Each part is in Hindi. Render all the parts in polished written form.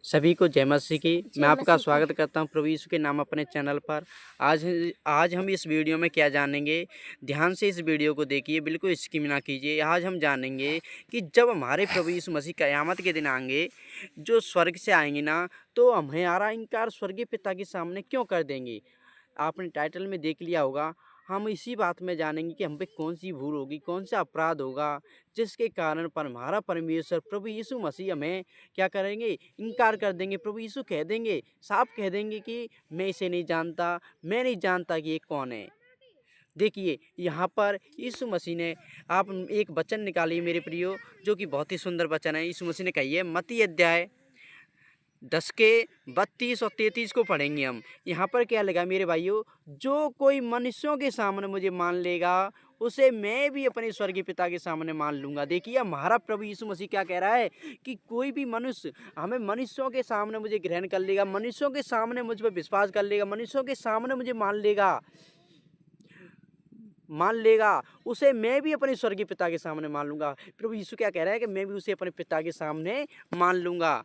सभी को जय मसीह की। मैं जय आपका मसीह की। स्वागत करता हूं प्रभु यीशु के नाम अपने चैनल पर। आज आज हम इस वीडियो में क्या जानेंगे, ध्यान से इस वीडियो को देखिए, बिल्कुल स्किप ना कीजिए। आज हम जानेंगे कि जब हमारे प्रभु यीशु मसीह क़यामत के दिन आएंगे, जो स्वर्ग से आएंगे ना, तो हमारा इनकार स्वर्गीय पिता के सामने क्यों कर देंगे। आपने टाइटल में देख लिया होगा। हम इसी बात में जानेंगे कि हम पे कौन सी भूल होगी, कौन सा अपराध होगा, जिसके कारण पर हमारा परमेश्वर प्रभु यीशु मसीह हमें क्या करेंगे, इनकार कर देंगे। प्रभु यीशु कह देंगे, साफ कह देंगे कि मैं इसे नहीं जानता, मैं नहीं जानता कि ये कौन है। देखिए यहाँ पर यीशु मसीह ने, आप एक वचन निकालिए मेरे प्रियो, जो कि बहुत ही सुंदर वचन है। यीशु मसीह ने कही है, मत्ती अध्याय 10 के 32 और 33 को पढ़ेंगे हम। यहाँ पर क्या लगा मेरे भाइयों, जो कोई मनुष्यों के सामने मुझे मान लेगा, उसे मैं भी अपने स्वर्गीय पिता के सामने मान लूँगा। देखिए हमारा प्रभु यीशु मसीह क्या कह रहा है कि कोई भी मनुष्य हमें मनुष्यों के सामने मुझे ग्रहण कर लेगा, मनुष्यों के सामने मुझ पर विश्वास कर लेगा, मनुष्यों के सामने मुझे मान लेगा, उसे मैं भी अपने स्वर्गीय पिता के सामने मान लूँगा। प्रभु यीशु क्या कह रहा है कि मैं भी उसे अपने पिता के सामने मान लूँगा।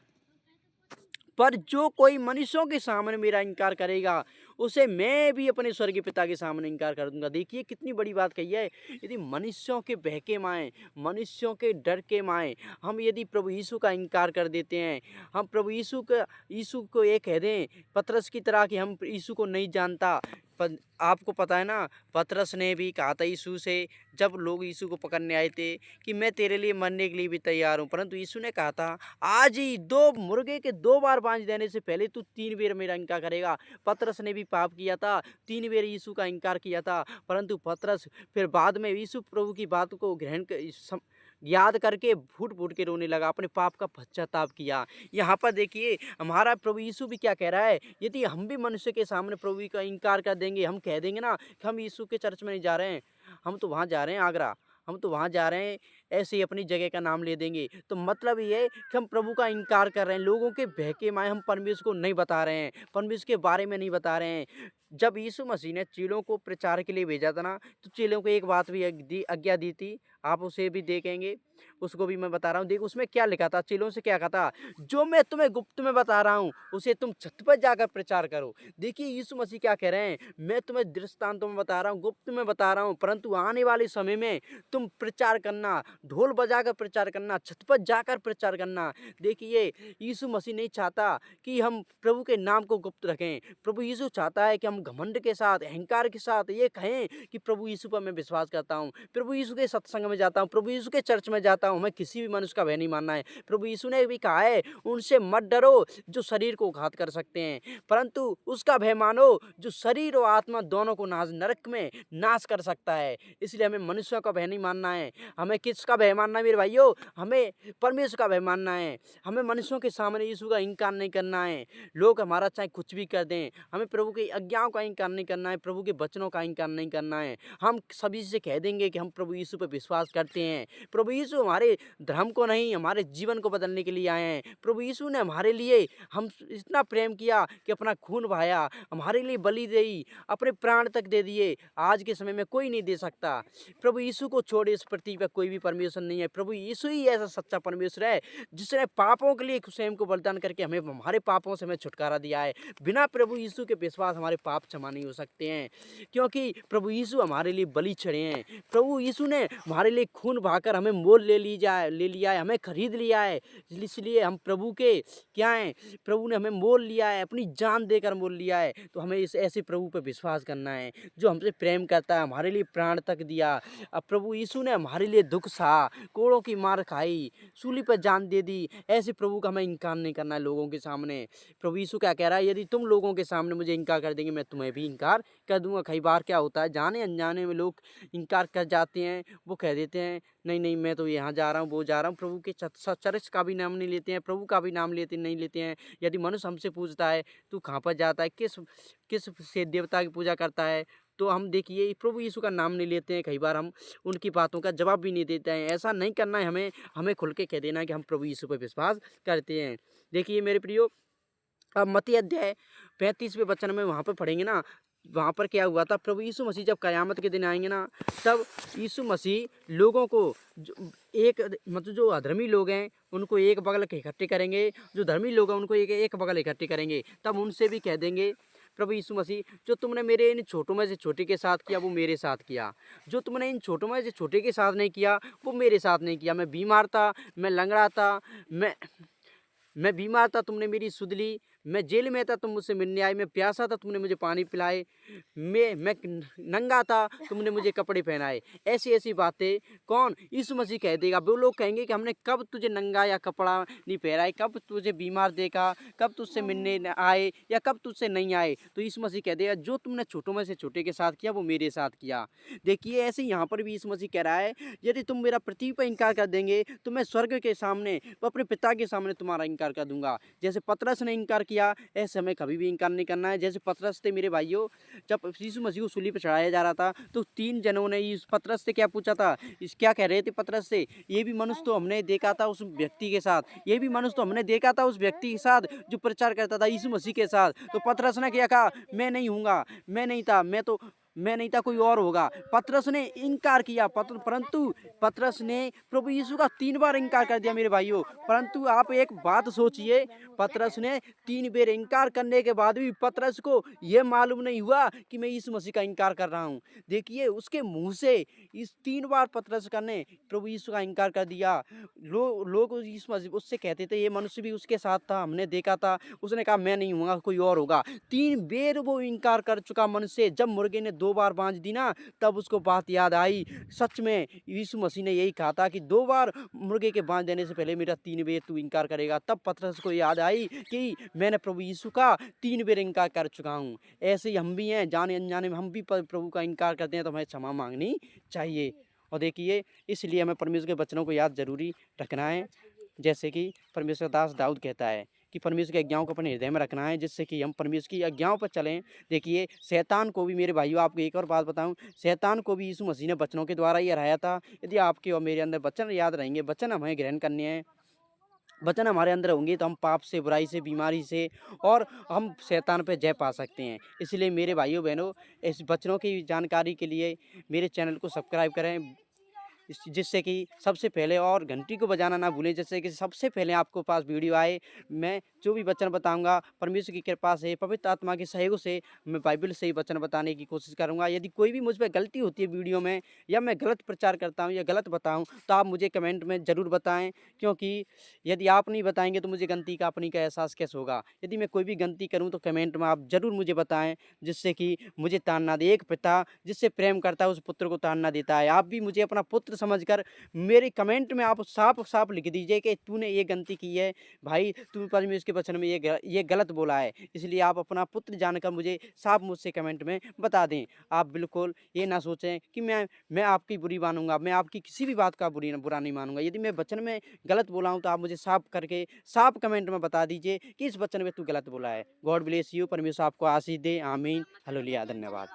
पर जो कोई मनुष्यों के सामने मेरा इनकार करेगा, उसे मैं भी अपने स्वर्गीय पिता के सामने इनकार कर दूंगा। देखिए कितनी बड़ी बात कही है। यदि मनुष्यों के बहके माए, मनुष्यों के डर के माए हम यदि प्रभु यीशु का इनकार कर देते हैं, हम प्रभु यीशु को ये कह दें पतरस की तरह कि हम यीशु को नहीं जानता। आपको पता है ना, पतरस ने भी कहा था यीशु से, जब लोग यीशु को पकड़ने आए थे, कि मैं तेरे लिए मरने के लिए भी तैयार हूँ। परंतु यीशु ने कहा था, आज ही दो मुर्गे के 2 बार बांझ देने से पहले तू 3 बार मेरा इनकार करेगा। पतरस ने भी पाप किया था, 3 बार यीशु का इनकार किया था। परंतु पतरस फिर बाद में यीशु प्रभु की बात को याद करके फूट फूट के रोने लगा, अपने पाप का पश्चाताप किया। यहाँ पर देखिए हमारा प्रभु यीशु भी क्या कह रहा है, यदि हम भी मनुष्य के सामने प्रभु का इनकार कर देंगे, हम कह देंगे ना कि हम यीशु के चर्च में नहीं जा रहे हैं, हम तो वहाँ जा रहे हैं आगरा, हम तो वहाँ जा रहे हैं, ऐसे ही अपनी जगह का नाम ले देंगे, तो मतलब ये है कि हम प्रभु का इनकार कर रहे हैं। लोगों के बहके माए हम परमेश्वर को नहीं बता रहे हैं, परमेश्वर के बारे में नहीं बता रहे हैं। जब यीशु मसीह ने चेलों को प्रचार के लिए भेजा था ना, तो चेलों को एक बात भी आज्ञा दी थी, आप उसे भी देखेंगे, उसको भी मैं बता रहा हूँ। देख उसमें क्या लिखा था, चेलों से क्या कहा था, जो मैं तुम्हें गुप्त में बता रहा हूँ उसे तुम छत पर जाकर प्रचार करो। देखिए यीशु मसीह क्या कह रहे हैं, मैं तुम्हें दृष्टांतों में बता रहा हूँ, गुप्त में बता रहा हूँ, परंतु आने वाले समय में तुम प्रचार करना, ढोल बजाकर प्रचार करना, छत पर जाकर प्रचार करना। देखिए यीशु मसीह नहीं चाहता कि हम प्रभु के नाम को गुप्त रखें। प्रभु यीशु चाहता है कि हम घमंड के साथ, अहंकार के साथ ये कहें कि प्रभु यीशु पर मैं विश्वास करता हूँ, प्रभु यीशु के सत्संग में जाता हूँ, प्रभु यीशु के चर्च में जाता हूँ, हमें किसी भी मनुष्य का भय नहीं मानना है। प्रभु यीशु ने भी कहा है, उनसे मत डरो जो शरीर को घात कर सकते हैं, परंतु उसका भय मानो जो शरीर और आत्मा दोनों को नरक में नाश कर सकता है। इसलिए हमें मनुष्यों का भय नहीं मानना है। हमें किसका भय मानना है मेरे भाइयों, हमें परमेश्वर का भय मानना है। हमें मनुष्यों के सामने यीशु का इनकार नहीं करना है। लोग हमारा चाहे कुछ भी कर दें, हमें प्रभु की आज्ञाओं का इनकार नहीं करना है, प्रभु के वचनों का इनकार नहीं करना है। हम सभी से कह देंगे कि हम प्रभु यीशु पर विश्वास करते हैं। प्रभु यीशु हमारे धर्म को नहीं, हमारे जीवन को बदलने के लिए आए हैं। प्रभु यीशु ने हमारे लिए हम इतना प्रेम किया कि अपना खून बहाया, हमारे लिए बलि दी, अपने प्राण तक दे दिए। आज के समय में कोई नहीं दे सकता। प्रभु यीशु को छोड़े इस पृथ्वी पर कोई भी परमेश्वर नहीं है। प्रभु यीशु ही ऐसा सच्चा परमेश्वर है जिसने पापों के लिए स्वयं को बलिदान करके हमें हमारे पापों से हमें छुटकारा दिया है। बिना प्रभु यीशु के विश्वास हमारे पाप क्षमा नहीं हो सकते हैं, क्योंकि प्रभु यीशु हमारे लिए बलि चढ़े हैं। प्रभु यीशु ने हमारे लिए खून बहाकर हमें मोल ले लिया है, हमें खरीद लिया है। इसलिए हम प्रभु के क्या हैं, प्रभु ने हमें मोल लिया है, अपनी जान देकर मोल लिया है। तो हमें इस ऐसे प्रभु पर विश्वास करना है जो हमसे प्रेम करता है, हमारे लिए प्राण तक दिया। अब प्रभु यीशु ने हमारे लिए दुख सहा, कोड़ों की मार खाई, सूली पर जान दे दी। ऐसे प्रभु का हमें इनकार नहीं करना है लोगों के सामने। प्रभु यीशु क्या कह रहा है, यदि तुम लोगों के सामने मुझे इनकार कर देंगे, मैं तुम्हें भी इनकार कर दूंगा। कई बार क्या होता है, जाने अनजाने में लोग इनकार कर जाते हैं। वो कह देते हैं नहीं नहीं मैं तो यहाँ जा रहा हूँ, वो जा रहा हूँ, प्रभु के चर्च का भी नाम नहीं लेते हैं, प्रभु का भी नाम नहीं लेते हैं। यदि मनुष्य हमसे पूछता है तू कहाँ पर जाता है, किस किस से देवता की पूजा करता है, तो हम देखिए प्रभु यीशु का नाम नहीं लेते हैं। कई बार हम उनकी बातों का जवाब भी नहीं देते हैं। ऐसा नहीं करना है हमें, हमें खुल के कह देना है कि हम प्रभु यीशु पर विश्वास करते हैं। देखिए मेरे प्रियो, अब मत्ती अध्याय 35वें वचन में वहाँ पर पढ़ेंगे ना, वहाँ पर क्या हुआ था, प्रभु यीशु मसीह जब क़यामत के दिन आएंगे ना, तब यीशु मसीह लोगों को एक मतलब जो अधर्मी लोग हैं उनको एक बगल के इकट्ठे करेंगे, जो धर्मी लोग हैं उनको एक बगल इकट्ठे करेंगे। तब उनसे भी कह देंगे प्रभु यीशु मसीह, जो तुमने मेरे इन छोटों में से छोटे के साथ किया वो मेरे साथ किया, जो तुमने इन छोटों में से छोटे के साथ नहीं किया वो मेरे साथ नहीं किया। मैं बीमार था, मैं लंगड़ा था, मैं बीमार था, तुमने मेरी सुध ली, मैं जेल में था, तुम मुझसे मिलने आए, मैं प्यासा था, तुमने मुझे पानी पिलाए, मैं नंगा था, तुमने मुझे कपड़े पहनाए। ऐसी ऐसी बातें कौन, यीशु मसीह कह देगा। वो लोग कहेंगे कि हमने कब तुझे नंगा या कपड़ा नहीं पहनाए, कब तुझे बीमार देखा, कब तुझसे मिलने आए या कब तुझसे नहीं आए। तो यीशु मसीह कह देगा, जो तुमने छोटों में से छोटे के साथ किया वो मेरे साथ किया। देखिए ऐसे यहाँ पर भी यीशु मसीह कह रहा है, यदि तुम मेरा पृथ्वी पर इनकार कर देंगे तो मैं स्वर्ग के सामने, अपने पिता के सामने तुम्हारा इनकार कर दूंगा। जैसे पतरस ने इनकार किया, ऐसे हमें कभी भी इनकार नहीं करना है। जैसे पतरस थे मेरे भाइयों, जब यीशु मसीह को सूली पर चढ़ाया जा रहा था तो 3 जनों ने इस पतरस से क्या पूछा था, इस क्या कह रहे थे पतरस से, ये भी मनुष्य तो हमने देखा था उस व्यक्ति के साथ, ये भी मनुष्य तो हमने देखा था उस व्यक्ति के साथ जो प्रचार करता था यीशु मसीह के साथ। तो पतरस ने क्या कहा, मैं नहीं हूँगा, मैं नहीं था, मैं नहीं था, कोई और होगा। पतरस ने इनकार किया, परंतु पतरस ने प्रभु यीशु का 3 बार इनकार कर दिया मेरे भाइयों। परंतु आप एक बात सोचिए, पतरस ने 3 बार इनकार करने के बाद भी पतरस को यह मालूम नहीं हुआ कि मैं यीशु मसीह का इनकार कर रहा हूँ। देखिए उसके मुंह से इस 3 बार पतरस ने प्रभु यीशु का इनकार कर दिया। लोग यीशु मसीह उससे कहते थे, ये मनुष्य भी उसके साथ था, हमने देखा था। उसने कहा मैं नहीं हूँगा, कोई और होगा। 3 बार वो इनकार कर चुका मनुष्य। जब मुर्गे ने 2 बार बांझ दी ना, तब उसको बात याद आई, सच में यीशु मसीह ने यही कहा था कि 2 बार मुर्गे के बांझ देने से पहले मेरा 3 बार तू इनकार करेगा। तब पतरस को याद आई कि मैंने प्रभु यीशु का 3 बार इनकार कर चुका हूँ। ऐसे ही हम भी हैं, जाने अनजाने में हम भी प्रभु का इनकार करते हैं, तो हमें क्षमा मांगनी चाहिए। और देखिए इसलिए हमें परमेश्वर के वचनों को याद जरूरी रखना है। जैसे कि परमेश्वर का दास दाऊद कहता है कि परमेश्वर की आज्ञाओं को अपने हृदय में रखना है, जिससे कि हम परमेश्वर की आज्ञाओं पर चलें। देखिए शैतान को भी मेरे भाइयों, आपको एक और बात बताऊं, शैतान को भी यीशु मसीह ने वचनों के द्वारा ही हराया था। यदि आपके और मेरे अंदर वचन याद रहेंगे, वचन हमें ग्रहण करने हैं, वचन हमारे अंदर होंगे, तो हम पाप से, बुराई से, बीमारी से और हम शैतान पर जय पा सकते हैं। इसलिए मेरे भाइयों बहनों, इस वचनों की जानकारी के लिए मेरे चैनल को सब्सक्राइब करें, जिससे कि सबसे पहले, और घंटी को बजाना ना भूलें, जिससे कि सबसे पहले आपको पास वीडियो आए। मैं जो भी वचन बताऊंगा परमेश्वर की कृपा से, पवित्र आत्मा के सहयोग से, मैं बाइबल से ही वचन बताने की कोशिश करूंगा। यदि कोई भी मुझ पर गलती होती है वीडियो में, या मैं गलत प्रचार करता हूं या गलत बताऊं, तो आप मुझे कमेंट में ज़रूर बताएं, क्योंकि यदि आप नहीं बताएंगे तो मुझे गलती का अपनी का एहसास कैसे होगा। यदि मैं कोई भी गलती करूँ तो कमेंट में आप ज़रूर मुझे बताएं, जिससे कि मुझे ताड़ना दे। एक पिता जिससे प्रेम करता है उस पुत्र को ताड़ना देता है। आप भी मुझे अपना पुत्र समझकर मेरे कमेंट में आप साफ साफ लिख दीजिए कि तूने ये गलती की है भाई, तू परमेश्वर के वचन में ये गलत बोला है। इसलिए आप अपना पुत्र जानकर मुझे साफ मुझसे कमेंट में बता दें। आप बिल्कुल ये ना सोचें कि मैं आपकी बुरी मानूंगा, मैं आपकी किसी भी बात का बुरा नहीं मानूंगा। यदि मैं वचन में गलत बोला हूँ तो आप मुझे साफ करके साफ कमेंट में बता दीजिए कि इस वचन में तू गलत बोला है। गॉड ब्लेस यू, परमेश्वर आपको आशीष दे। आमीन, हालेलुया, धन्यवाद।